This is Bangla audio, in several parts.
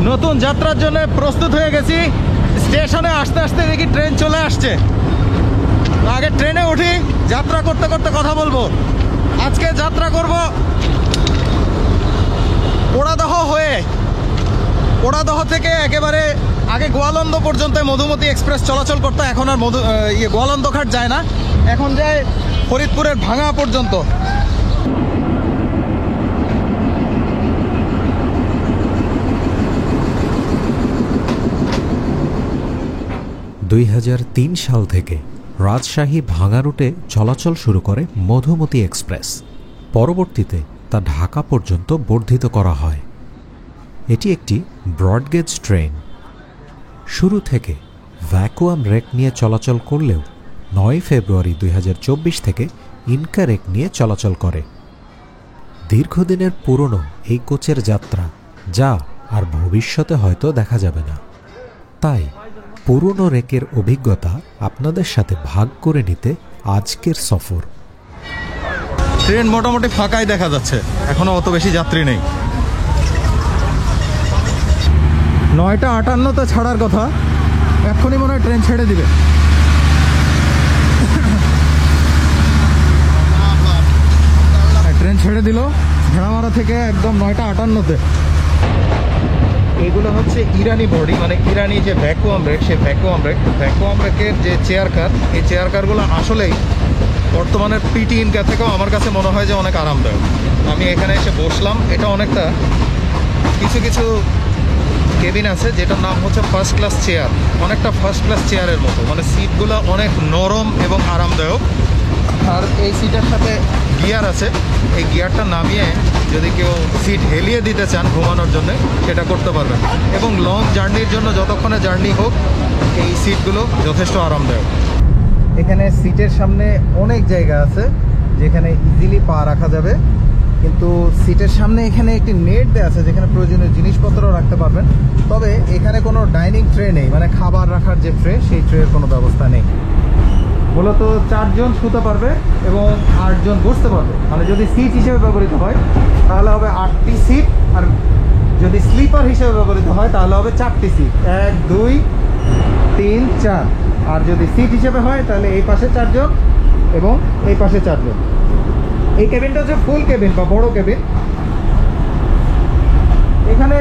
নতুন যাত্রার জন্য প্রস্তুত হয়ে গেছি। স্টেশনে আসতে আসতে দেখি ট্রেন চলে আসছে। আগে ট্রেনে উঠি, যাত্রা করতে করতে কথা বলবো। আজকে যাত্রা করব পোড়াদহ হয়ে। পোড়াদহ থেকে একেবারে আগে গোয়ালন্দ পর্যন্ত মধুমতি এক্সপ্রেস চলাচল করতো, এখন আর গোয়ালন্দ ঘাট যায় না, এখন যায় ফরিদপুরের ভাঙা পর্যন্ত। 2003 সাল থেকে রাজশাহী ভাঙা রুটে চলাচল শুরু করে মধুমতি এক্সপ্রেস। পরবর্তীতে তা ঢাকা পর্যন্ত বর্ধিত করা হয়। এটি একটি ব্রডগেজ ট্রেন। শুরু থেকে ভ্যাকুয়াম রেক নিয়ে চলাচল করলেও 9 ফেব্রুয়ারি 2024 থেকে ইনকা রেক নিয়ে চলাচল করে। দীর্ঘদিনের পুরনো এই কোচের যাত্রা যা আর ভবিষ্যতে হয়তো দেখা যাবে না, তাই পুরনো রেকের অভিজ্ঞতা আপনাদের সাথে ভাগ করে নিতে আজকের সফর। ট্রেন মোটামুটি ফাঁকাই দেখা যাচ্ছে, এখনো অত বেশি যাত্রী নেই। 9:58 ছাড়ার কথা, এখনই মনে হয় ট্রেন ছেড়ে দিবে। ট্রেন ছেড়ে দিল ভেড়ামারা থেকে একদম 9:58-তে। এগুলো হচ্ছে ইরানি বডি, মানে ইরানি যে ভ্যাকুয়াম রেক, সেই ভ্যাকুয়াম রেকের যে চেয়ার কার, এই চেয়ার কারগুলো আসলেই বর্তমানের পিটি ইনকা থেকেও আমার কাছে মনে হয় যে অনেক আরামদায়ক। আমি এখানে এসে বসলাম, এটা অনেকটা কিছু কিছু কেবিন আছে যেটার নাম হচ্ছে ফার্স্ট ক্লাস চেয়ার, অনেকটা ফার্স্ট ক্লাস চেয়ারের মতো, মানে সিটগুলো অনেক নরম এবং আরামদায়ক। আর এই সিটের সাথে গিয়ার আছে, এই গিয়ারটা নামিয়ে যদি কেউ সিট হেলিয়ে দিতে চান ঘুমানোর জন্য সেটা করতে পারবেন। এবং লং জার্নির জন্য যতক্ষণে জার্নি হোক এই সিটগুলো যথেষ্ট আরামদায়ক। এখানে সিটের সামনে অনেক জায়গা আছে যেখানে ইজিলি পা রাখা যাবে, কিন্তু সিটের সামনে এখানে একটি নেট দেওয়া আছে যেখানে প্রয়োজনীয় জিনিসপত্র রাখতে পারবেন। তবে এখানে কোনো ডাইনিং ট্রে নেই, মানে খাবার রাখার যে ট্রে, সেই ট্রের কোনো ব্যবস্থা নেই। মূলত 4 জন শুতে পারবে এবং 8 জন বসতে পারবে। মানে যদি সিট হিসেবে ব্যবহৃত হয় তাহলে হবে 8টি সিট, আর যদি স্লিপার হিসেবে ব্যবহৃত হয় তাহলে হবে 4টি সিট, 1 2 3 4। আর যদি সিট হিসেবে হয় তাহলে এই পাশে 4 জন এবং এই পাশে 4 জন। এই কেবিনটা হচ্ছে ফুল কেবিন বা বড় কেবিন। এখানে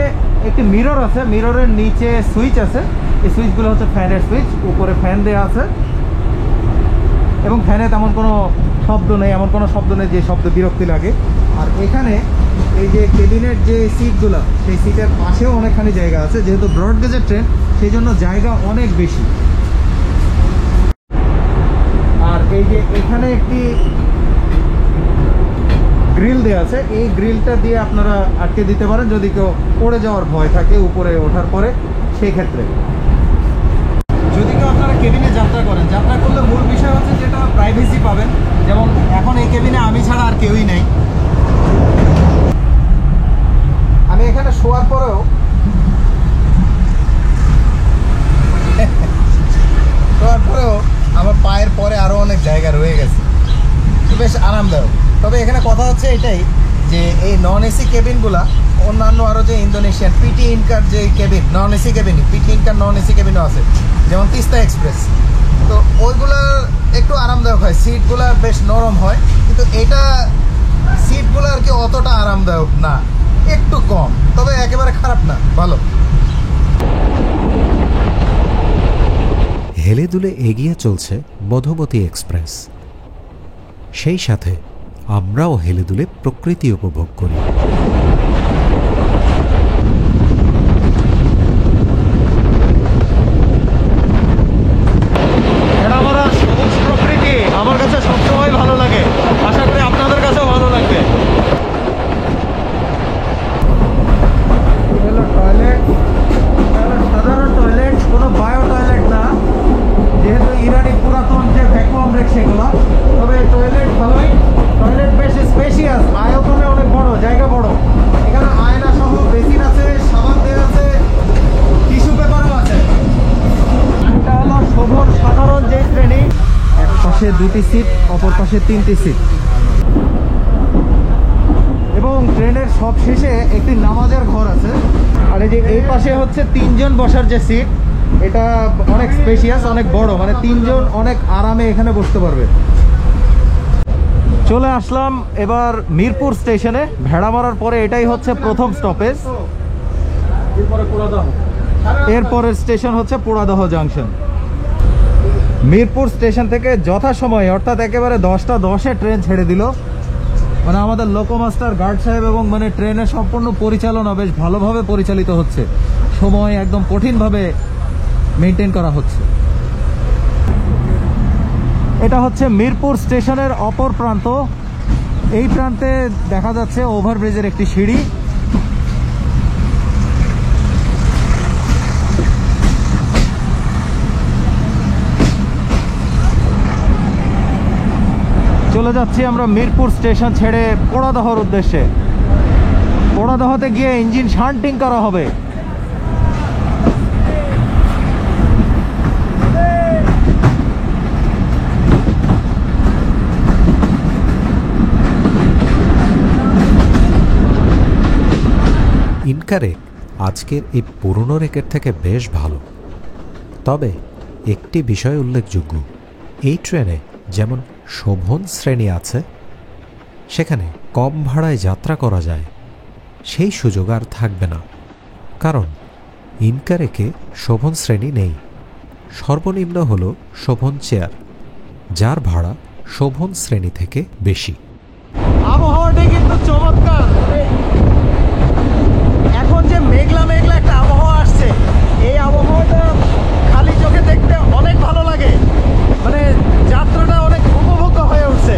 একটি মিরর আছে, মিররের নিচে সুইচ আছে, এই সুইচগুলো হচ্ছে ফ্যানের সুইচ। উপরে ফ্যান দেওয়া আছে এবং ফ্যানে তেমন কোনো শব্দ নেই, এমন কোনো শব্দ নেই যে শব্দ বিরক্তি লাগে। আর এখানে এই যে কেবিনের যে সিটগুলো, সেই সিটের পাশেও অনেকখানি জায়গা আছে। যেহেতু ব্রডগেজের ট্রেন সেই জন্য জায়গা অনেক বেশি। আর এই যে এখানে একটি গ্রিল দেওয়া আছে, এই গ্রিলটা দিয়ে আপনারা আটকে দিতে পারেন যদি কেউ পড়ে যাওয়ার ভয় থাকে উপরে ওঠার পরে। সেই ক্ষেত্রে যদি কেউ আপনারা কেবিনে যাত্রা করেন, যাত্রা করলে মূল বিষয় হচ্ছে যেটা প্রাইভেসি পাবেন। যেমন এখন এই কেবিনে আমি ছাড়া আর কেউই নেই। আমি এখানে শোয়ার পরেও আমার পায়ের পরে আরও অনেক জায়গা রয়ে গেছে, বেশ আরামদায়ক। তবে এখানে কথা হচ্ছে এটাই যে এই নন এসি কেবিনগুলা অন্যান্য আরও যে ইন্দোনেশিয়ান পিটি ইনকার যে কেবিন, নন এসি কেবিনই, পিটি ইনকার নন এসি কেবিনও আছে, যেমন তিস্তা এক্সপ্রেস, তো ওইগুলো একটু আরামদায়ক হয়, সিটগুলো বেশ নরম হয়। কিন্তু এটা সিটগুলো আর কি অতটা আরামদায়ক না, একটু কম, তবে একেবারে খারাপ না, ভালো। হেলে দুলে এগিয়ে চলছে মধুমতি এক্সপ্রেস। সেই সাথে আমরাও হেলে দুলে প্রকৃতি উপভোগ করি। সবুজ প্রকৃতি আমার কাছে সবসময় ভালো লাগে, আশা করি আপনাদের কাছেও ভালো লাগবে। টয়লেট সাধারণ টয়লেট, কোনো বায়ো টয়লেট না, যেহেতু ইরানি পুরাতন যে ভ্যাকুয়াম রেক সেগুলো। তবে টয়লেট ভালোই, টয়লেট বেশ স্পেশিয়াস, আয়তনে অনেক বড়, জায়গা বড়। এখানে আয়না সহ বেসিন আছে, সাবান দেওয়া আছে, টিস্যু পেপারও আছে। এটা হলো শোভন সাধারণ যে শ্রেণী, এক পাশে 2টি সিট, অপর পাশে 3টি সিট। এবং এবং ট্রেনের সব শেষে একটি নামাজের ঘর আছে। আর এই যে এই পাশে হচ্ছে 3 জন বসার যে সিট, এটা অনেক স্পেশিয়াস, অনেক বড়, মানে 3 জন অনেক আরামে এখানে বসতে পারবে। চলে আসলাম এবার মিরপুর স্টেশনে। ভেড়া মারার পরে এটাই হচ্ছে প্রথম স্টপেজ। এরপরের স্টেশন হচ্ছে পোড়াদহ জাংশন। মিরপুর স্টেশন থেকে যথাসময়ে অর্থাৎ একেবারে 10টা 10-এ ট্রেন ছেড়ে দিল। মানে আমাদের লোকোমাস্টার গার্ড সাহেব এবং মানে ট্রেনের সম্পূর্ণ পরিচালনা বেশ ভালোভাবে পরিচালিত হচ্ছে, সময় একদম কঠিনভাবে মেনটেন করা হচ্ছে। এটা হচ্ছে মিরপুর স্টেশনের অপর প্রান্ত। এই প্রান্তে দেখা যাচ্ছে ওভারব্রিজের একটি সিঁড়ি। চলে যাচ্ছি আমরা মিরপুর স্টেশন ছেড়ে পোড়াদহর উদ্দেশ্যে। পোড়াদহতে গিয়ে ইঞ্জিন শান্টিং করা হবে। ইনকা রেক আজকের এই পুরনো রেকের থেকে বেশ ভালো, তবে একটি বিষয় উল্লেখযোগ্য, এই ট্রেনে যেমন শোভন শ্রেণী আছে, সেখানে কম ভাড়ায় যাত্রা করা যায়, সেই সুযোগ আর থাকবে না। কারণ ইনকা রেকে শোভন শ্রেণী নেই। সর্বনিম্ন হল শোভন চেয়ার, যার ভাড়া শোভন শ্রেণী থেকে বেশি। আবহাওয়াটা কিন্তু চমৎকার। এখন যে মেঘলা মেঘলা একটা আবহাওয়া আসছে, এই আবহাওয়াটা খালি চোখে দেখতে অনেক ভালো লাগে, মানে যাত্রাটা অনেক উপভোগ্য হয়ে উঠছে।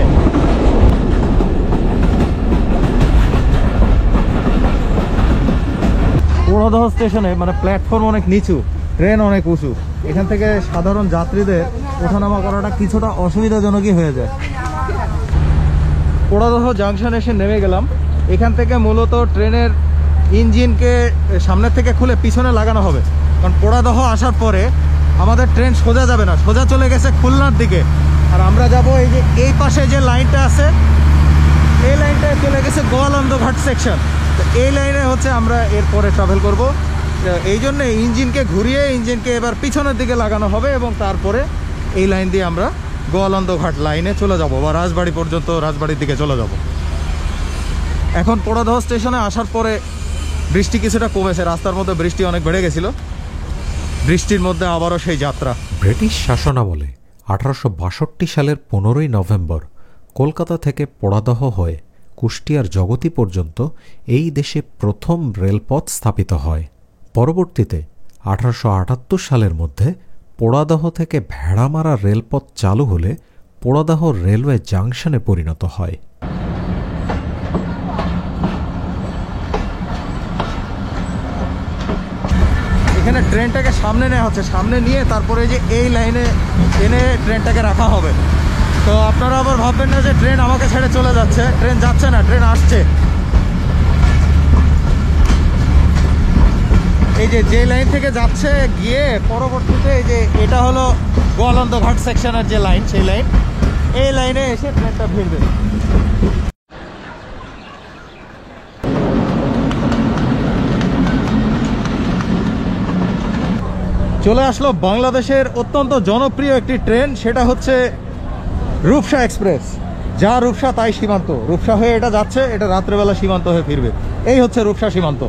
পোড়াদহ স্টেশনে মানে প্ল্যাটফর্ম অনেক নিচু, ট্রেন অনেক উঁচু, এখান থেকে সাধারণ যাত্রীদের ওঠানামা করাটা কিছুটা অসুবিধাজনকই হয়ে যায়। পোড়াদহ জাংশন এসে নেমে গেলাম। এখান থেকে মূলত ট্রেনের ইঞ্জিনকে সামনের থেকে খুলে পিছনে লাগানো হবে, কারণ পোড়াদহ আসার পরে আমাদের ট্রেন সোজা যাবে না, সোজা চলে গেছে খুলনার দিকে। আর আমরা যাব এই যে এই পাশে যে লাইনটা আছে, এই লাইনটায় চলে গেছে গোয়ালন্দ ঘাট সেকশন। তো এই লাইনে হচ্ছে আমরা এরপরে ট্রাভেল করব। এই জন্যে ইঞ্জিনকে ঘুরিয়ে ইঞ্জিনকে এবার পিছনের দিকে লাগানো হবে এবং তারপরে এই লাইন দিয়ে আমরা গোয়ালন্দ ঘাট লাইনে চলে যাব বা রাজবাড়ি পর্যন্ত, রাজবাড়ির দিকে চলে যাব। এখন পোড়াদহ স্টেশনে আসার পরে বৃষ্টি কিছুটা কমেছে, রাস্তার মধ্যে বৃষ্টি অনেক বেড়ে গেছিল। বৃষ্টির মধ্যে আবারও সেই যাত্রা। ব্রিটিশ শাসনামলে 1862 সালের 15ই নভেম্বর কলকাতা থেকে পোড়াদহ হয়ে কুষ্টিয়ার জগতী পর্যন্ত এই দেশে প্রথম রেলপথ স্থাপিত হয়। পরবর্তীতে 1878 সালের মধ্যে পোড়াদহ থেকে ভেড়ামারা রেলপথ চালু হলে পোড়াদহ রেলওয়ে জাংশনে পরিণত হয়। এখানে ট্রেনটাকে সামনে নেওয়া হচ্ছে, সামনে নিয়ে তারপরে যে এই লাইনে এনে ট্রেনটাকে রাখা হবে। তো আপনারা আবার ভাববেন না যে ট্রেন আমাকে ছেড়ে চলে যাচ্ছে, ট্রেন যাচ্ছে না, ট্রেন আসছে। এই যে লাইন থেকে যাচ্ছে গিয়ে পরবর্তীতে এই যে এটা হলো গোয়ালন্দ ঘাট সেকশনের যে লাইন, সেই লাইন, এই লাইনে এসে ট্রেনটা ভিড়বে। চলে আসলো বাংলাদেশের অত্যন্ত জনপ্রিয় একটি ট্রেন, সেটা হচ্ছে রূপসা এক্সপ্রেস। যা রূপসা তাই সীমান্ত। রূপসা হয়ে এটা যাচ্ছে, এটা রাত্রেবেলা সীমান্ত হয়ে ফিরবে। এই হচ্ছে রূপসা সীমান্ত।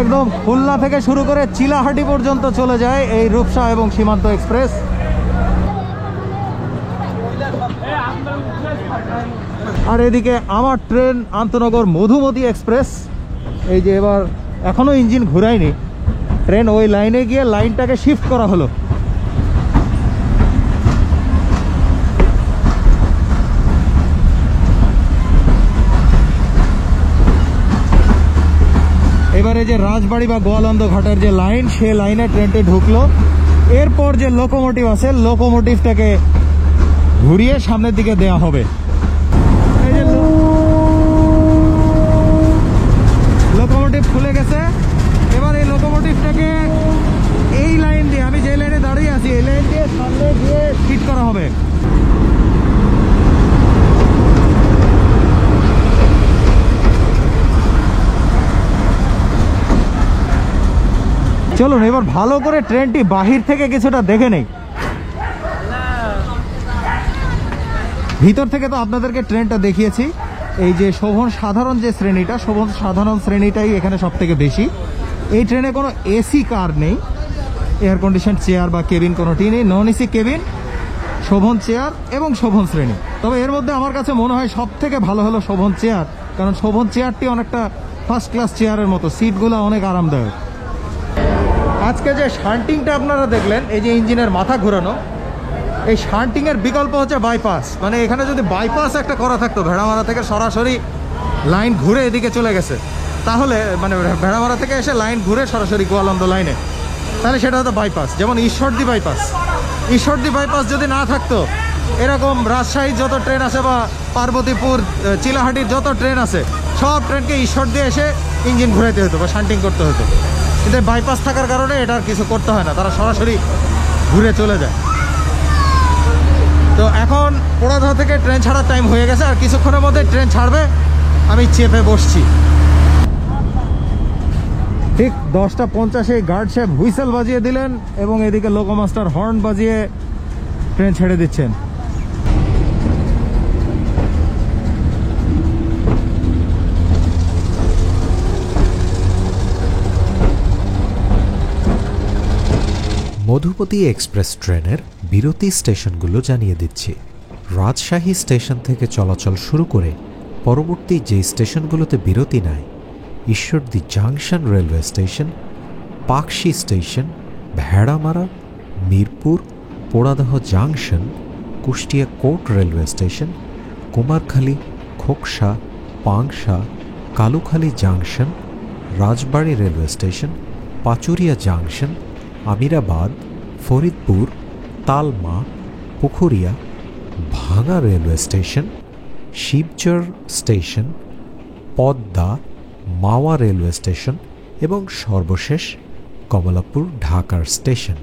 একদম খুলনা থেকে শুরু করে চিলাহাটি পর্যন্ত চলে যায় এই রূপসা এবং সীমান্ত এক্সপ্রেস। আর এদিকে আমার ট্রেন আন্তনগর মধুমতি এক্সপ্রেস। এই যে এবার এখনো ইঞ্জিন ঘুরায়নি, ট্রেন ওই লাইনে গিয়ে লাইনটাকে শিফট করা হলো। এবারে যে রাজবাড়ি বা গোয়ালন্দ ঘাটের যে লাইন, সে লাইনে ট্রেনটি ঢুকলো। এরপর যে লোকোমোটিভ আছে, লোকোমোটিভটাকে ঘুরিয়ে সামনের দিকে দেওয়া হবে। এই যে লোকোমোটিভ খুলে গেছে। এবার এই লোকোমোটিভটাকে এই লাইন দিয়ে, আমি যে লাইনে দাঁড়িয়ে আছি, এই লাইন দিয়ে সামনে দিয়ে ফিট করা হবে। চলুন এবার ভালো করে ট্রেনটি বাহির থেকে কিছুটা দেখে নেই। ভিতর থেকে তো আপনাদেরকে ট্রেনটা দেখিয়েছি। এই যে শোভন সাধারণ যে শ্রেণীটা, শোভন সাধারণ শ্রেণীটাই এখানে সব থেকে বেশি। এই ট্রেনে কোনো এসি কার নেই, এয়ার কন্ডিশন চেয়ার বা কেবিন কোনোটি নেই। নন এসি কেবিন, শোভন চেয়ার এবং শোভন শ্রেণী। তবে এর মধ্যে আমার কাছে মনে হয় সব থেকে ভালো হলো শোভন চেয়ার, কারণ শোভন চেয়ারটি অনেকটা ফার্স্ট ক্লাস চেয়ারের মতো, সিটগুলো অনেক আরামদায়ক। আজকে যে শান্টিংটা আপনারা দেখলেন, এই যে ইঞ্জিনের মাথা ঘোরানো, এই শান্টিংয়ের বিকল্প হচ্ছে বাইপাস। মানে এখানে যদি বাইপাস একটা করা থাকতো, ভেড়ামারা থেকে সরাসরি লাইন ঘুরে এদিকে চলে গেছে, তাহলে মানে ভেড়ামারা থেকে এসে লাইন ঘুরে সরাসরি গোয়ালন্দ লাইনে, তাহলে সেটা হতো বাইপাস। যেমন ঈশ্বরদী বাইপাস, ঈশ্বরদী বাইপাস যদি না থাকতো, এরকম রাজশাহীর যত ট্রেন আছে বা পার্বতীপুর চিলাহাটির যত ট্রেন আছে, সব ট্রেনকে ঈশ্বরদী এসে ইঞ্জিন ঘুরাইতে হতো বা শান্টিং করতে হতো। কিন্তু বাইপাস থাকার কারণে এটা আর কিছু করতে হয় না, তারা সরাসরি ঘুরে চলে যায়। তো এখন পোড়াদহ থেকে ট্রেন ছাড়ার টাইম হয়ে গেছে, আর কিছুক্ষণের মধ্যে ট্রেন ছাড়বে, আমি চেপে বসছি। ঠিক 10:50 গার্ড সাহেব হুইসেল বাজিয়ে দিলেন এবং এদিকে লোকোমাস্টার হর্ন বাজিয়ে ট্রেন ছেড়ে দিচ্ছেন। মধুমতি এক্সপ্রেস ট্রেনের বিরতি স্টেশনগুলো জানিয়ে দিচ্ছি। রাজশাহী স্টেশন থেকে চলাচল শুরু করে পরবর্তী যে স্টেশনগুলোতে বিরতি নেয়: Ishwardi junction railway station, Pakshi station, Bheramara, Mirpur, Poradah junction, Kushtia court railway station, Kumarkhali, Khoksa, Pangsha, Kalukhali junction, Rajbari railway station, Pachuria junction, Amirabad, Faridpur, Talma, Pukhuria, Bhanga railway station, Shibchar station, Padma, Mawa railway station এবং সর্বশেষ কমলাপুর ঢাকার স্টেশন।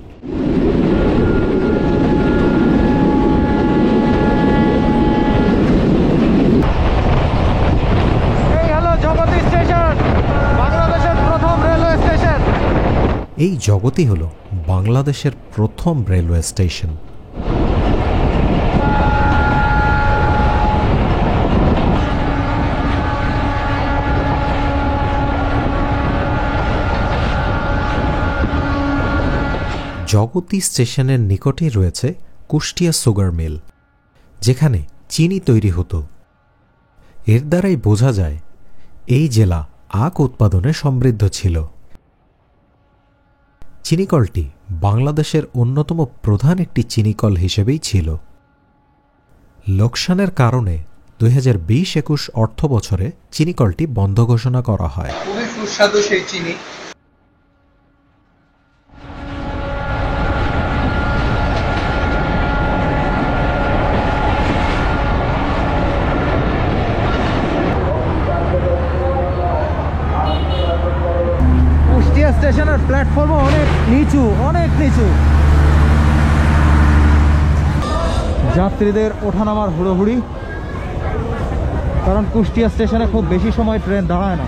এই জগতি হল বাংলাদেশের প্রথম রেলওয়ে স্টেশন। জগতি স্টেশনের নিকটেই রয়েছে কুষ্টিয়া সুগার মিল, যেখানে চিনি তৈরি হতো। এর দ্বারাই বোঝা যায় এই জেলা আখ উৎপাদনে সমৃদ্ধ ছিল। চিনিকলটি বাংলাদেশের অন্যতম প্রধান একটি চিনিকল হিসেবেই ছিল। লোকসানের কারণে 2020-21 অর্থ বছরে চিনিকলটি বন্ধ ঘোষণা করা হয়। খুবই সুস্বাদু সেই চিনি। স্টেশনের প্ল্যাটফর্মও অনেক নিচু, অনেক নিচু। যাত্রীদের ওঠানামার হুড়োহুড়ি, কারণ কুষ্টিয়া স্টেশনে খুব বেশি সময় ট্রেন দাঁড়ায় না।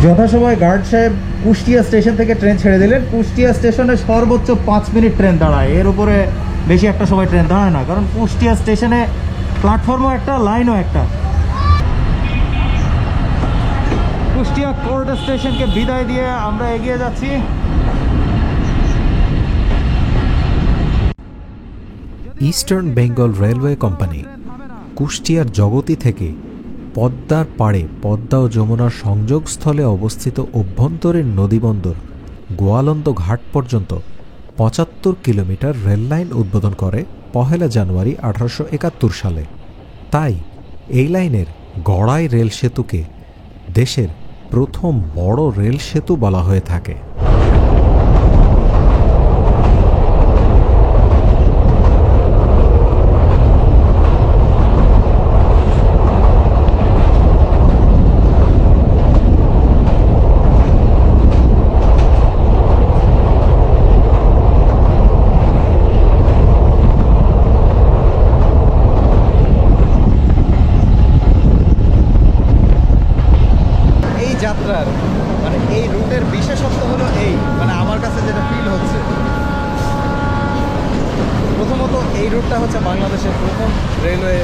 যথাসময় গার্ড সাহেব কুষ্টিয়া স্টেশন থেকে ট্রেন ছেড়ে দিলেন। কুষ্টিয়া স্টেশনে সর্বোচ্চ 5 মিনিট ট্রেন দাঁড়ায়, এর উপরে বেশি একটা সময় ট্রেন দাঁড়ায় না, কারণ কুষ্টিয়া স্টেশনে প্ল্যাটফর্মও একটা, লাইনও একটা। কুষ্টিয়া কোর্ট স্টেশনকে বিদায় দিয়ে আমরা এগিয়ে যাচ্ছি। ইস্টার্ন বেঙ্গল রেলওয়ে কোম্পানি কুষ্টিয়ার জগতি থেকে পদ্মার পাড়ে পদ্মা ও যমুনার সংযোগস্থলে অবস্থিত অভ্যন্তরীণ নদীবন্দর গোয়ালন্দ ঘাট পর্যন্ত 75 কিলোমিটার রেললাইন উদ্বোধন করে 1 জানুয়ারি 1871 সালে। তাই এই লাইনের গড়াই রেল সেতুকে দেশের প্রথম বড় রেল সেতু বলা হয়ে থাকে। রুটের বিশেষত্ব হলো এই, মানে আমার কাছে যেটা ফিল হচ্ছে, প্রথমত এই রুটটা হচ্ছে বাংলাদেশের প্রথম রেলওয়ে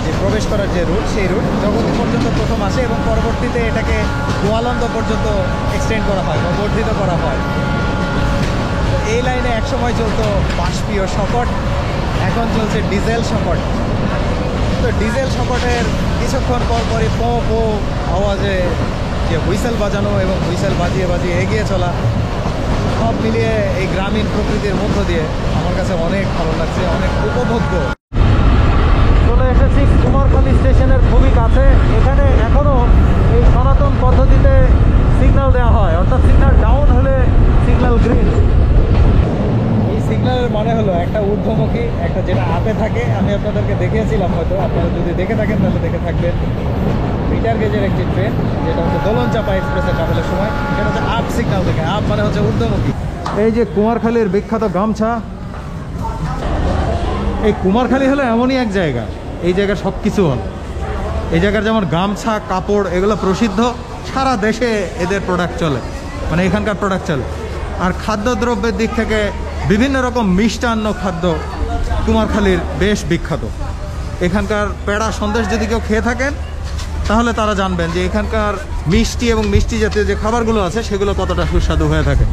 যে প্রবেশ করার যে রুট, সেই রুট জগতি পর্যন্ত প্রথম আসে এবং পরবর্তীতে এটাকে গোয়ালন্দ পর্যন্ত এক্সটেন্ড করা হয় বা বর্ধিত করা হয়। তো এই লাইনে একসময় চলতো বাষ্পীয় শকট, এখন চলছে ডিজেল শকট। তো ডিজেল শকটের কিছুক্ষণ পর পরই পো পো আওয়াজে যে হুইসেল বাজানো এবং হুইসেল বাজিয়ে বাজিয়ে এগিয়ে চলা, সব মিলিয়ে এই গ্রামীণ প্রকৃতির মধ্য দিয়ে আমার কাছে অনেক ভালো লাগছে, অনেক উপভোগ্য। চলে এসেছি কুমারখালী স্টেশনের খুবই কাছে। এখানে এখনও এই সনাতন পদ্ধতিতে সিগন্যাল দেওয়া হয়, অর্থাৎ সিগন্যাল ডাউন হলে সিগন্যাল গ্রিন। এই সিগন্যালের মানে হলো একটা ঊর্ধ্বমুখী, একটা যেটা আপে থাকে, আমি আপনাদেরকে দেখিয়েছিলাম, হয়তো আপনারা যদি দেখে থাকেন তাহলে দেখে থাকবেন, মিটার গেজের একটি ট্রেন যেটা হচ্ছে দোলন চাপা এক্সপ্রেসে ট্রাভেলের সময়, সেটা হচ্ছে আপ সিগন্যাল থেকে। আপ মানে হচ্ছে ঊর্ধ্বমুখী। এই যে কুমারখালীর বিখ্যাত গামছা, এই কুমারখালী হলো এমনই এক জায়গা, এই জায়গার সব কিছু হল। এই জায়গার যেমন গামছা, কাপড়, এগুলো প্রসিদ্ধ, সারা দেশে এদের প্রোডাক্ট চলে, মানে এখানকার প্রোডাক্ট চলে। আর খাদ্যদ্রব্যের দিক থেকে বিভিন্ন রকম মিষ্টান্ন খাদ্য কুমারখালীর বেশ বিখ্যাত। এখানকার পেড়া সন্দেশ যদি কেউ খেয়ে থাকেন তাহলে তারা জানবেন যে এখানকার মিষ্টি এবং মিষ্টি জাতীয় যে খাবারগুলো আছে সেগুলো কতটা সুস্বাদু হয়ে থাকে।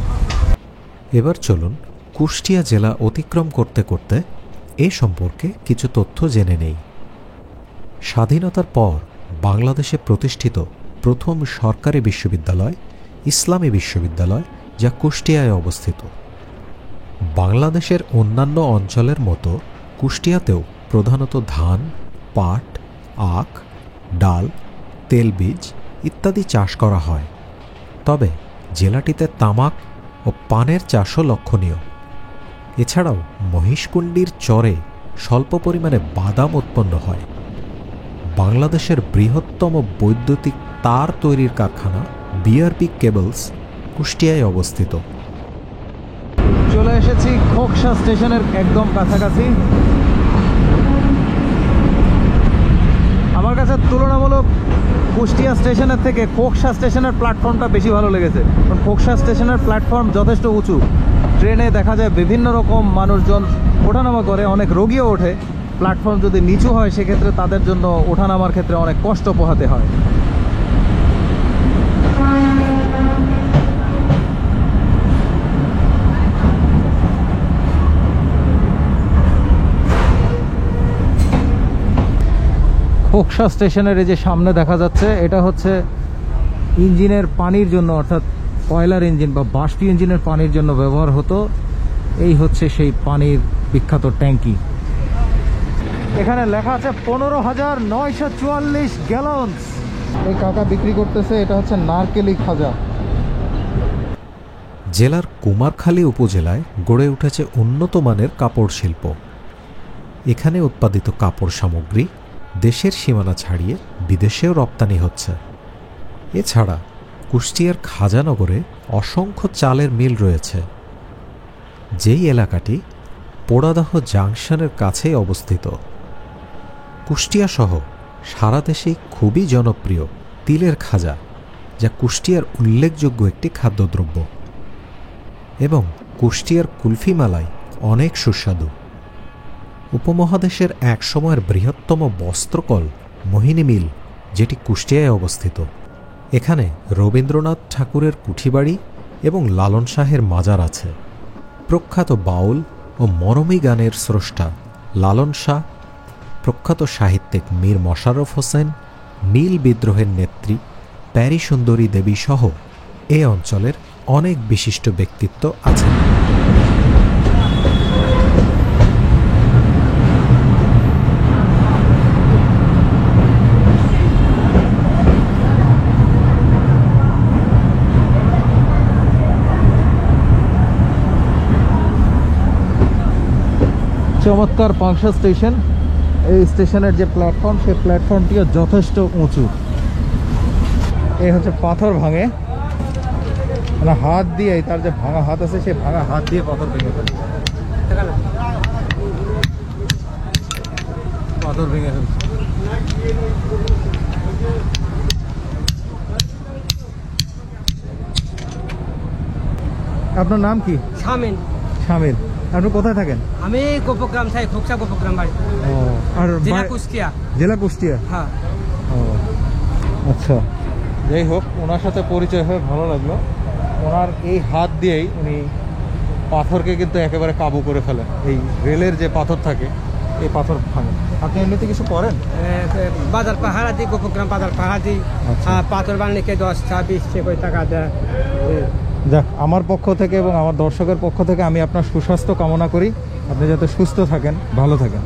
এবার চলুন কুষ্টিয়া জেলা অতিক্রম করতে করতে এ সম্পর্কে কিছু তথ্য জেনে নেই। স্বাধীনতার পর বাংলাদেশে প্রতিষ্ঠিত প্রথম সরকারি বিশ্ববিদ্যালয় ইসলামী বিশ্ববিদ্যালয়, যা কুষ্টিয়ায় অবস্থিত। বাংলাদেশের অন্যান্য অঞ্চলের মতো কুষ্টিয়াতেও প্রধানত ধান, পাট, আখ, ডাল, তেলবীজ ইত্যাদি চাষ করা হয়। তবে জেলাটিতে তামাক ও পানের চাষও লক্ষণীয়। এছাড়াও মহিষকুণ্ডির চরে স্বল্প পরিমাণে বাদাম উৎপন্ন হয়। বাংলাদেশের বৃহত্তম বৈদ্যুতিক তার তৈরির কারখানা বিআরপি কেবলস কুষ্টিয়ায় অবস্থিত। চলে এসেছি খোকসা স্টেশনের একদম কাছাকাছি। আমার কাছে তুলনামূলক কুষ্টিয়া স্টেশনের থেকে খোকসা স্টেশনের প্ল্যাটফর্মটা বেশি ভালো লেগেছে, কারণ খোকসা স্টেশনের প্ল্যাটফর্ম যথেষ্ট উঁচু। ট্রেনে দেখা যায় বিভিন্ন রকম মানুষজন ওঠানামা করে, অনেক রোগীও ওঠে। প্ল্যাটফর্ম যদি নিচু হয় সেক্ষেত্রে তাদের জন্য ওঠানামার ক্ষেত্রে অনেক কষ্ট পোহাতে হয়। খোকসা স্টেশনের এই যে সামনে দেখা যাচ্ছে, এটা হচ্ছে ইঞ্জিনের পানির জন্য, অর্থাৎ কয়লার ইঞ্জিন বা বাষ্পীয় ইঞ্জিনের পানির জন্য ব্যবহার হতো। এই হচ্ছে সেই পানির বিখ্যাত ট্যাঙ্কি। এখানে লেখা আছে 15,944 গ্যালনস। এই কাকা বিক্রি করতেছে, এটা হচ্ছে নারকেলি খাজা। জেলার কুমারখালী উপজেলায় গড়ে উঠেছে উন্নত মানের কাপড় শিল্প। এখানে উৎপাদিত কাপড় সামগ্রী দেশের সীমানা ছাড়িয়ে বিদেশেও রপ্তানি হচ্ছে। এছাড়া কুষ্টিয়ার খাজানগরে অসংখ্য চালের মিল রয়েছে। যেই এলাকাটি পোড়াদাহ জাংশনের কাছেই অবস্থিত। কুষ্টিয়া সহ সারা দেশেই খুবই জনপ্রিয় তিলের খাজা, যা কুষ্টিয়ার উল্লেখযোগ্য একটি খাদ্যদ্রব্য। এবং কুষ্টিয়ার কুলফি মালাই অনেক সুস্বাদু। উপমহাদেশের এক সময়ের বৃহত্তম বস্ত্রকল মোহিনী মিল, যেটি কুষ্টিয়ায় অবস্থিত। এখানে রবীন্দ্রনাথ ঠাকুরের কুঠিবাড়ি এবং লালন শাহের মাজার আছে। প্রখ্যাত বাউল ও মরমী গানের স্রষ্টা লালন শাহ, প্রখ্যাত সাহিত্যিক মীর মশাররফ হোসেন, নীল বিদ্রোহের নেত্রী প্যারী সুন্দরী দেবী সহ এ অঞ্চলের অনেক বিশিষ্ট ব্যক্তিত্ব আছেন। চমৎকার পাংশা স্টেশন। এই স্টেশনের যে প্ল্যাটফর্ম, সেই প্ল্যাটফর্মটিও যথেষ্ট উঁচু। এই হচ্ছে পাথর ভাঙে, মানে হাত দিয়ে, তার যে ভাঙা হাত আছে সেই ভাঙা হাত দিয়ে পাথর ভেঙে ফেলে, পাথর ভেঙে ফেলছে। আপনার নাম কি? শামিন। শামিল। আপনি কোথায় থাকেন? আমি গোপগ্রাম থাই, খোকসা গোপগ্রাম বাড়ি। ও, আর জেলা কুষ্টিয়া। জেলা কুষ্টিয়া। হ্যাঁ। ও আচ্ছা, যাই হোক, ওনার সাথে পরিচয় হয়ে ভালো লাগলো। ওনার এই হাত দিয়েই উনি পাথরকে কিন্তু একেবারে কাবু করে ফেলেন। এই রেলের যে পাথর থাকে এই পাথর ভাঙে। আপনি এমনিতে কিছু করেন? বাজার পাহাড়া দিই, গোপগ্রাম বাজার পাহাড়া দিই। আচ্ছা। পাথর বানলিকে 10-20 টাকা দেয়। যাক, আমার পক্ষ থেকে এবং আমার দর্শকের পক্ষ থেকে আমি আপনার সুস্বাস্থ্য কামনা করি। আপনি যাতে সুস্থ থাকেন, ভালো থাকেন।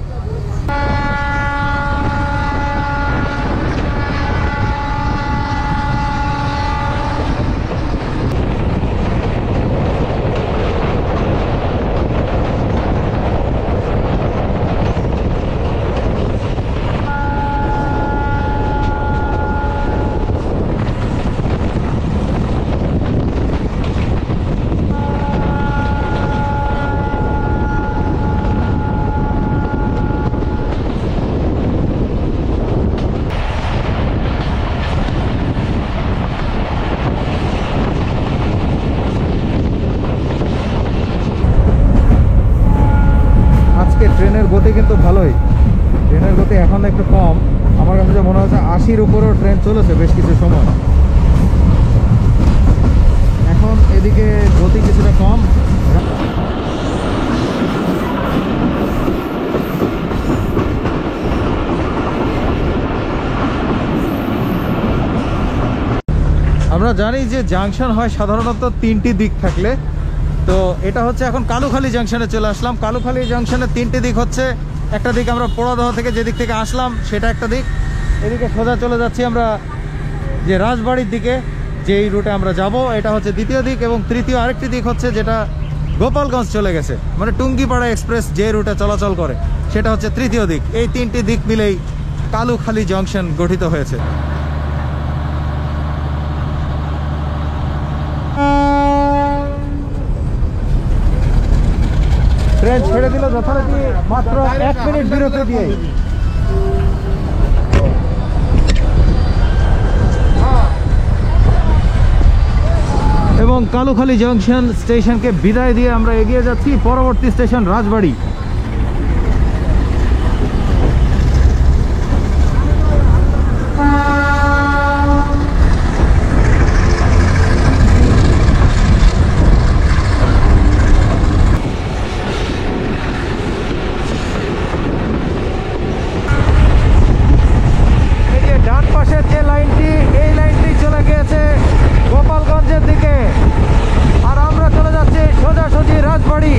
আজকে ট্রেনের গতি কিন্তু ভালোই। ট্রেনের গতি এখন একটু কম, আমার কাছে মনে হচ্ছে 80-র উপরেও ট্রেন চলেছে বেশ কিছু সময়। এখন এদিকে গতি কিছুটা কম। আমরা জানি যে জাংশন হয় সাধারণত 3টি দিক থাকলে, তো এটা হচ্ছে এখন কালুখালী জাংশনে চলে আসলাম। কালুখালী জাংশনের 3টি দিক হচ্ছে, একটা দিক আমরা পোড়াদহ থেকে যে দিক থেকে আসলাম সেটা একটা দিক, এদিকে সোজা চলে যাচ্ছি আমরা যে রাজবাড়ির দিকে, যেই রুটে আমরা যাব এটা হচ্ছে দ্বিতীয় দিক, এবং তৃতীয় আরেকটি দিক হচ্ছে যেটা গোপালগঞ্জ চলে গেছে, মানে টুঙ্গিপাড়া এক্সপ্রেস যে রুটে চলাচল করে সেটা হচ্ছে তৃতীয় দিক। এই 3টি দিক মিলেই কালুখালী জাংশন গঠিত হয়েছে। ট্রেন ছেড়ে দিল যথারীতি মাত্র 1 মিনিট বিরতি দিয়ে। এবং কালুখালী জংশন স্টেশনকে বিদায় দিয়ে আমরা এগিয়ে যাচ্ছি পরবর্তী স্টেশন রাজবাড়ি। ডান পাশের যে লাইনটি, এই লাইনটি চলে গিয়েছে গোপালগঞ্জের দিকে, আর আমরা চলে যাচ্ছি সোজাসুজি রাজবাড়ি।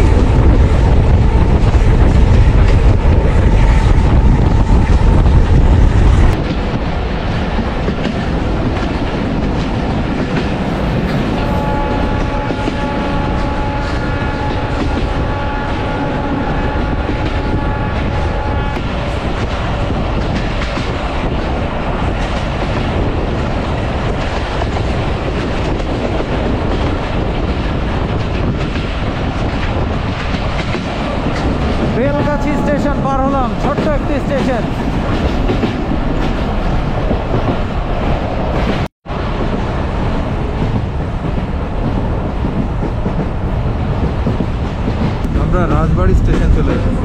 বেলগাছি স্টেশন পার হলাম, ছোট্ট একটি স্টেশন। আমরা রাজবাড়ি স্টেশন চলে এসেছি।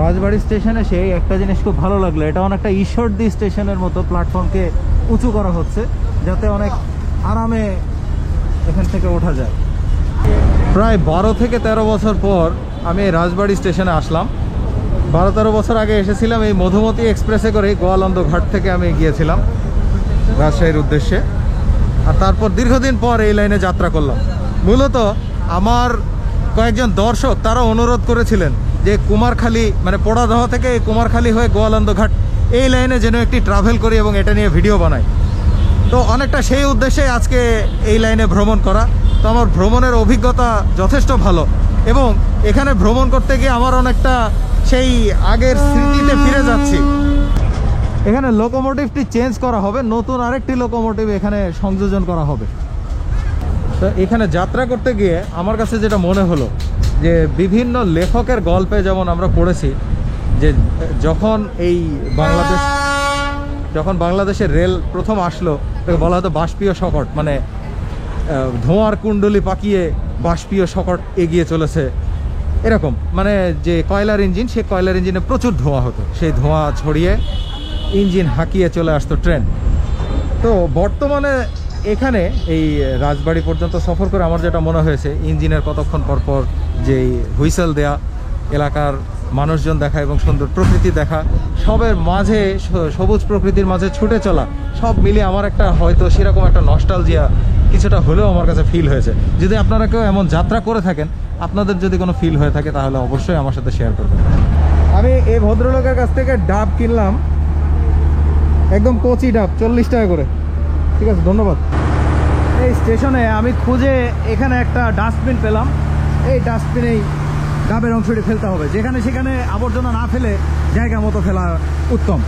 রাজবাড়ি স্টেশনে সেই একটা জিনিস খুব ভালো লাগলো, এটা অনেকটা ঈশ্বরদী স্টেশনের মতো প্ল্যাটফর্মকে উঁচু করা হচ্ছে যাতে অনেক আরামে এখান থেকে ওঠা যায়। প্রায় 12 থেকে 13 বছর পর আমি এই রাজবাড়ি স্টেশনে আসলাম। 12-13 বছর আগে এসেছিলাম এই মধুমতি এক্সপ্রেসে করে, গোয়ালন্দ ঘাট থেকে আমি গিয়েছিলাম রাজশাহীর উদ্দেশ্যে, আর তারপর দীর্ঘদিন পর এই লাইনে যাত্রা করলাম। মূলত আমার কয়েকজন দর্শক তারা অনুরোধ করেছিলেন যে কুমারখালী মানে পোড়াদহ থেকে কুমারখালী হয়ে গোয়ালন্দ ঘাট এই লাইনে যেন একটি ট্রাভেল করি এবং এটা নিয়ে ভিডিও বানাই। তো অনেকটা সেই উদ্দেশ্যে আজকে এই লাইনে ভ্রমণ করা। তো আমার ভ্রমণের অভিজ্ঞতা যথেষ্ট ভালো, এবং এখানে ভ্রমণ করতে গিয়ে আমার অনেকটা সেই আগের স্মৃতিতে ফিরে যাচ্ছি। এখানে লোকোমোটিভটি চেঞ্জ করা হবে, নতুন আরেকটি লোকোমোটিভ এখানে সংযোজন করা হবে। তো এখানে যাত্রা করতে গিয়ে আমার কাছে যেটা মনে হলো যে বিভিন্ন লেখকের গল্পে যেমন আমরা পড়েছি যে যখন বাংলাদেশের রেল প্রথম আসলো তাকে বলা হতো বাষ্পীয় শকট, মানে ধোঁয়ার কুণ্ডলি পাকিয়ে বাষ্পীয় শকট এগিয়ে চলেছে, এরকম। মানে যে কয়লার ইঞ্জিন, সে কয়লার ইঞ্জিনে প্রচুর ধোঁয়া হতো, সেই ধোঁয়া ছড়িয়ে ইঞ্জিন হাঁকিয়ে চলে আসতো ট্রেন। তো বর্তমানে এখানে এই রাজবাড়ি পর্যন্ত সফর করে আমার যেটা মনে হয়েছে, ইঞ্জিনের কতক্ষণ পরপর যেই হুইসেল দেয়া, এলাকার মানুষজন দেখা এবং সুন্দর প্রকৃতি দেখা, সবের মাঝে সবুজ প্রকৃতির মাঝে ছুটে চলা, সব মিলিয়ে আমার একটা হয়তো সেরকম একটা নস্টালজিয়া কিছুটা হলেও আমার কাছে ফিল হয়েছে। যদি আপনারা কেউ এমন যাত্রা করে থাকেন, আপনাদের যদি কোনো ফিল হয়ে থাকে তাহলে অবশ্যই আমার সাথে শেয়ার করবেন। আমি এই ভদ্রলোকের কাছ থেকে ডাব কিনলাম, একদম কচি ডাব, 40 টাকা করে। ঠিক আছে, ধন্যবাদ। এই স্টেশনে আমি খুঁজে এখানে একটা ডাস্টবিন পেলাম। এই ডাস্টবিনেই ডাবের অংশটি ফেলতে হবে, যেখানে সেখানে আবর্জনা না ফেলে জায়গা মতো ফেলা উত্তম।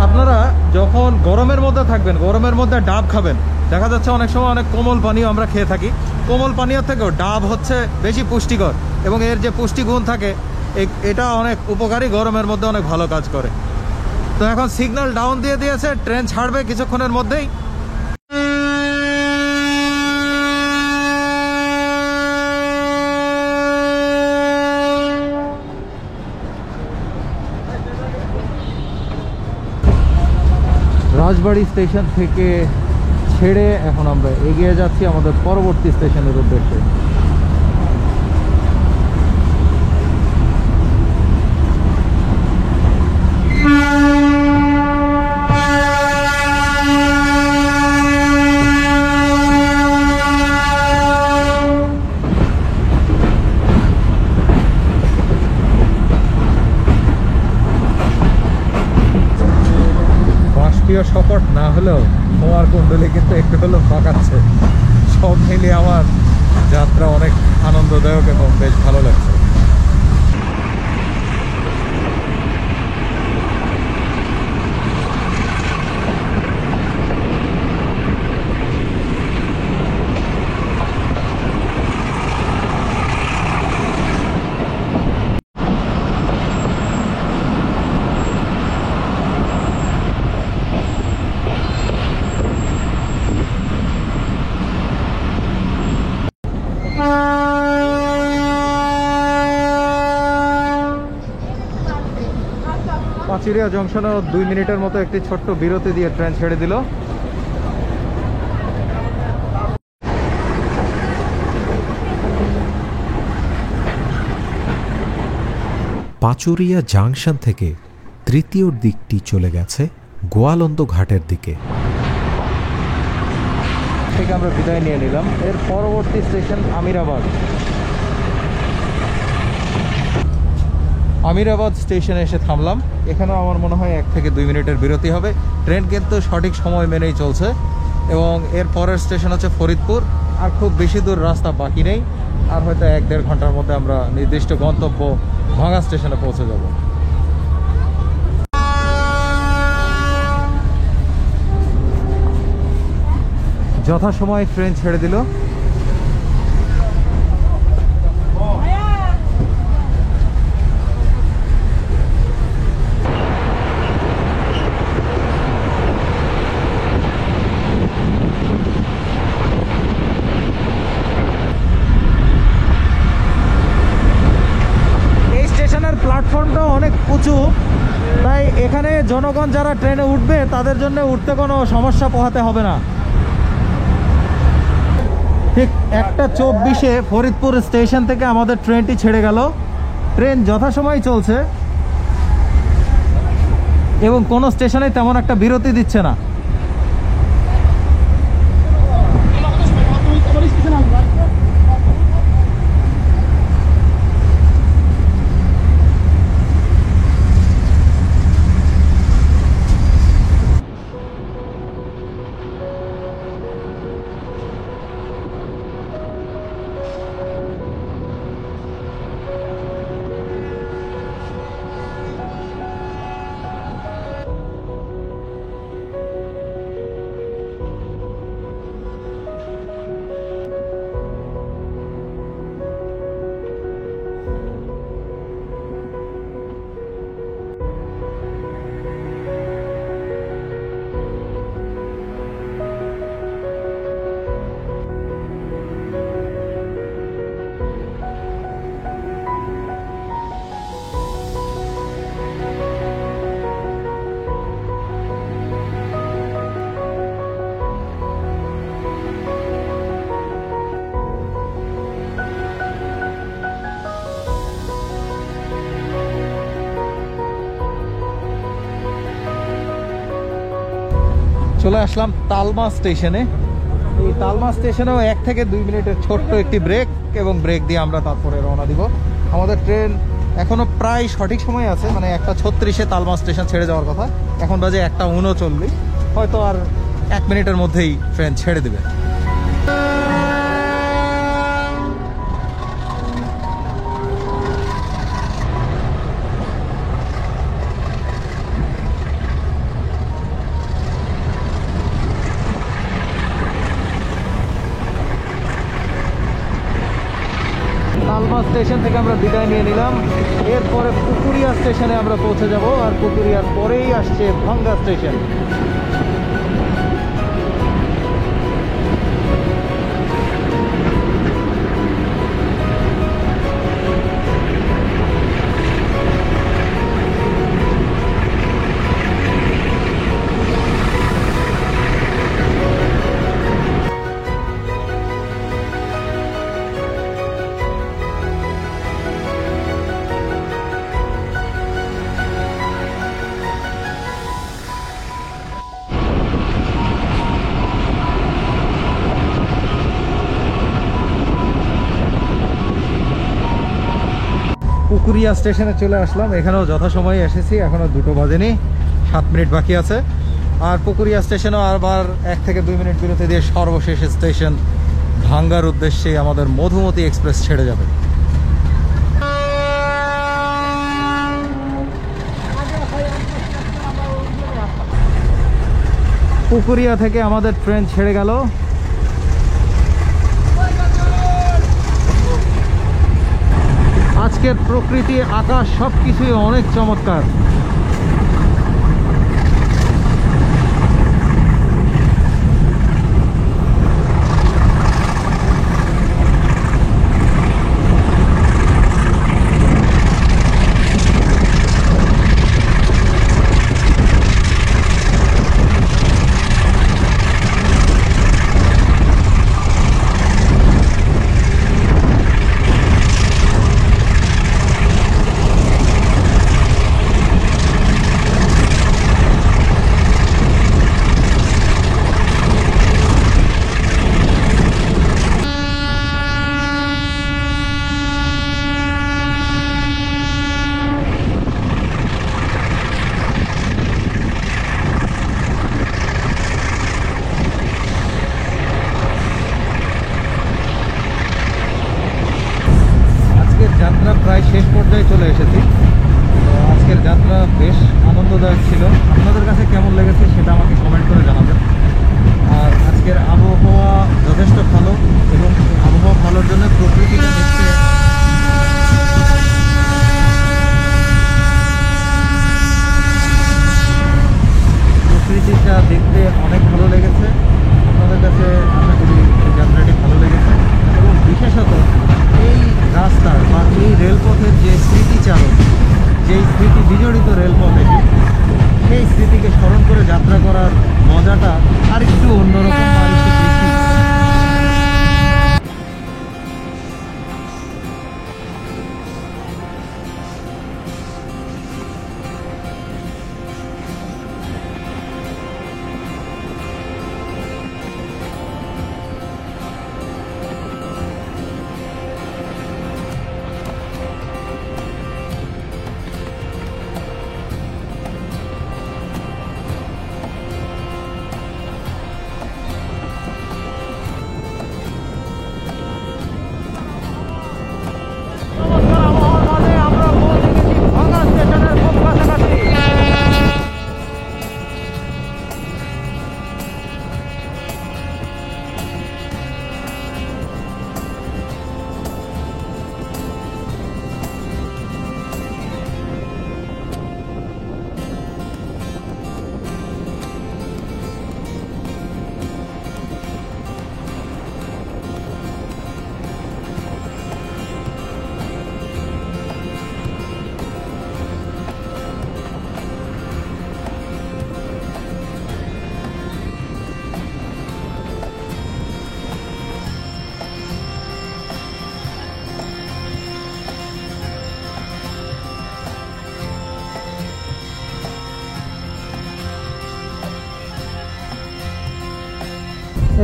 আপনারা যখন গরমের মধ্যে থাকবেন, গরমের মধ্যে ডাব খাবেন, দেখা যাচ্ছে অনেক সময় অনেক কোমল পানীয় আমরা খেয়ে থাকি। কোমল পানীয় থেকেও ডাব হচ্ছে বেশি পুষ্টিকর এবং এর যে পুষ্টিগুণ থাকে এটা অনেক উপকারী, গরমের মধ্যে অনেক ভালো কাজ করে। তো এখন সিগন্যাল ডাউন দিয়ে দিয়েছে, ট্রেন ছাড়বে কিছুক্ষণের মধ্যেই। রাজবাড়ি স্টেশন থেকে ছেড়ে এখন আমরা এগিয়ে যাচ্ছি আমাদের পরবর্তী স্টেশনের উদ্দেশ্যে। শকট না হলেও ধোঁয়ার কুণ্ডলী কিন্তু একটু হলেও পাকাচ্ছে। সব মিলিয়ে আমার যাত্রা অনেক আনন্দদায়ক এবং বেশ ভালো লাগছে। পাঁচুরিয়া জংশনে 2 মিনিটের মতো একটি ছোট্ট বিরতি দিয়ে ট্রেন ছেড়ে দিল। পাচুরিয়া জাংশন থেকে তৃতীয় দিকটি চলে গেছে গোয়ালন্দ ঘাটের দিকে। থেকে আমরা বিদায় নিয়ে নিলাম। এর পরবর্তী স্টেশন আমিরাবাদ। আমিরাবাদ স্টেশনে এসে থামলাম। এখানেও আমার মনে হয় 1 থেকে 2 মিনিটের বিরতি হবে। ট্রেন কিন্তু সঠিক সময় মেনেই চলছে এবং এর পরের স্টেশন হচ্ছে ফরিদপুর। আর খুব বেশি দূর রাস্তা বাকি নেই, আর হয়তো 1-1.5 ঘন্টার মধ্যে আমরা নির্দিষ্ট গন্তব্য ভাঙ্গা স্টেশনে পৌঁছে যাব। যথাসময়ে ট্রেন ছেড়ে দিল। প্ল্যাটফর্মটা অনেক উঁচু, তাই এখানে জনগণ যারা ট্রেনে উঠবে তাদের জন্য উঠতে কোনো সমস্যা পোহাতে হবে না। ঠিক 1:24-এ ফরিদপুর স্টেশন থেকে আমাদের ট্রেনটি ছেড়ে গেল। ট্রেন যথাসময় চলছে এবং কোনো স্টেশনে তেমন একটা বিরতি দিচ্ছে না। চলে আসলাম তালমা স্টেশনে। এই তালমা স্টেশনেও 1 থেকে 2 মিনিটের ছোট্ট একটি ব্রেক, এবং ব্রেক দিয়ে আমরা তারপরে রওনা দিব। আমাদের ট্রেন এখনো প্রায় সঠিক সময় আছে, মানে 1:36-এ তালমা স্টেশন ছেড়ে যাওয়ার কথা। এখন বাজে 1:39, হয়তো আর 1 মিনিটের মধ্যেই ট্রেন ছেড়ে দেবে। তালমা স্টেশন থেকে আমরা বিদায় নিয়ে নিলাম। এরপরে পুকুরিয়া স্টেশনে আমরা পৌঁছে যাব, আর পুকুরিয়ার পরেই আসছে ভাঙ্গা স্টেশন। পুকুরিয়া স্টেশনে চলে আসলাম। এখানেও যথাসময়ে এসেছি, এখনো 2টো বাজেনি, 7 মিনিট বাকি আছে। আর পুকুরিয়া স্টেশনেও আবার 1 থেকে 2 মিনিট বিরতি দিয়ে সর্বশেষ স্টেশন ভাঙ্গার উদ্দেশ্যে আমাদের মধুমতি এক্সপ্রেস ছেড়ে যাবে। পুকুরিয়া থেকে আমাদের ট্রেন ছেড়ে গেল। আজকের প্রকৃতি, আকাশ সবকিছুই অনেক চমৎকার। যাত্রা প্রায় শেষ পর্যায়ে চলে এসেছি। তো আজকের যাত্রা বেশ আনন্দদায়ক ছিল। আপনাদের কাছে কেমন লেগেছে সেটা আমাকে কমেন্ট করে জানাবেন। আর আজকের আবহাওয়া যথেষ্ট ভালো, এবং আবহাওয়া ভালোর জন্য প্রকৃতিটা দেখতে অনেক ভালো লেগেছে। আপনাদের কাছে আশা করি এই যাত্রাটি ভালো লেগেছে, এবং বিশেষত এই রাস্তার বা এই রেলপথের যে স্মৃতিচারক, যেই স্মৃতি বিজড়িত রেলপথে, সেই স্মৃতিকে স্মরণ করে যাত্রা করার মজাটা আর একটু অন্যরকম, আর একটু বেশি।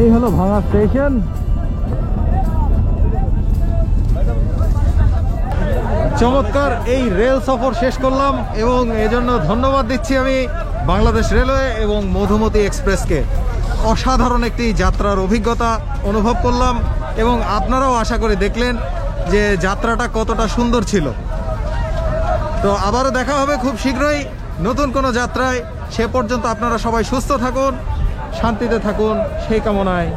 এই হলো ভাঙা স্টেশন। চমৎকার এই রেল সফর শেষ করলাম এবং এজন্য ধন্যবাদ দিচ্ছি আমি বাংলাদেশ রেলওয়ে এবং মধুমতি এক্সপ্রেসকে। অসাধারণ একটি যাত্রার অভিজ্ঞতা অনুভব করলাম এবং আপনারাও আশা করি দেখলেন যে যাত্রাটা কতটা সুন্দর ছিল। তো আবারও দেখা হবে খুব শীঘ্রই নতুন কোনো যাত্রায়। সে পর্যন্ত আপনারা সবাই সুস্থ থাকুন, শান্তিতে থাকুন, সেই কামনায়